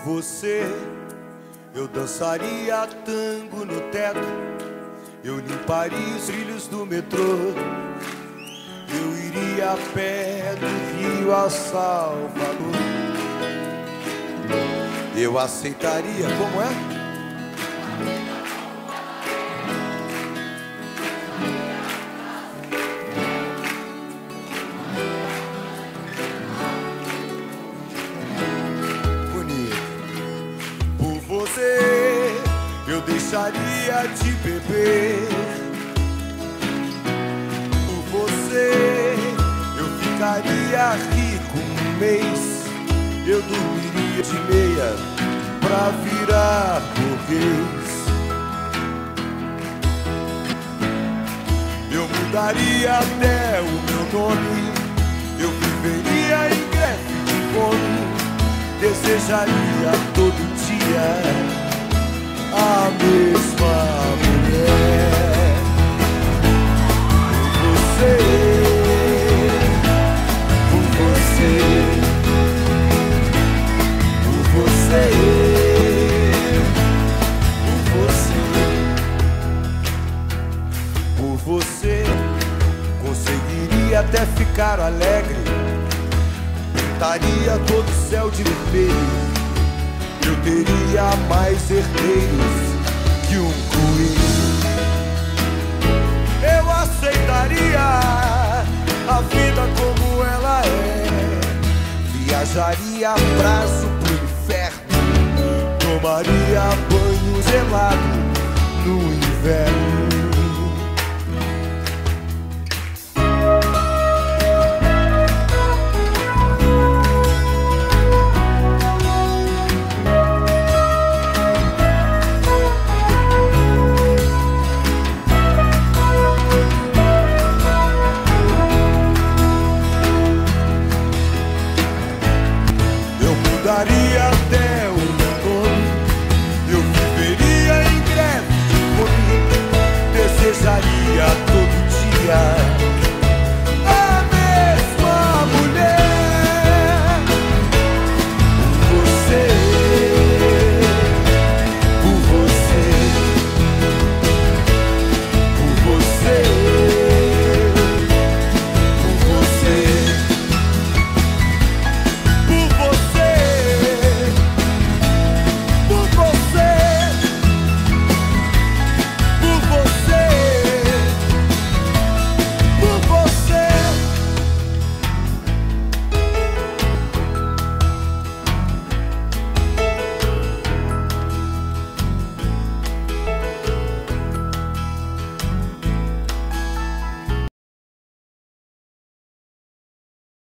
você, eu dançaria tango no teto, eu limparia os trilhos do metrô, eu iria a pé do Rio a Salvador. Eu aceitaria, como é? Eu deixaria de beber. Por você eu ficaria rico um mês. Eu dormiria de meia pra virar burguês. Eu mudaria até o meu nome. Eu viveria em greve de fome. Desejaria todo dia a mesma mulher. Por você, por você, por você, por você, conseguiria até ficar alegre. Pintaria todo o céu de vermelho. Eu teria mais herdeiros que um coelho. Eu aceitaria a vida como ela é. Viajaria a braço pro inferno. Tomaria banho gelado no inverno.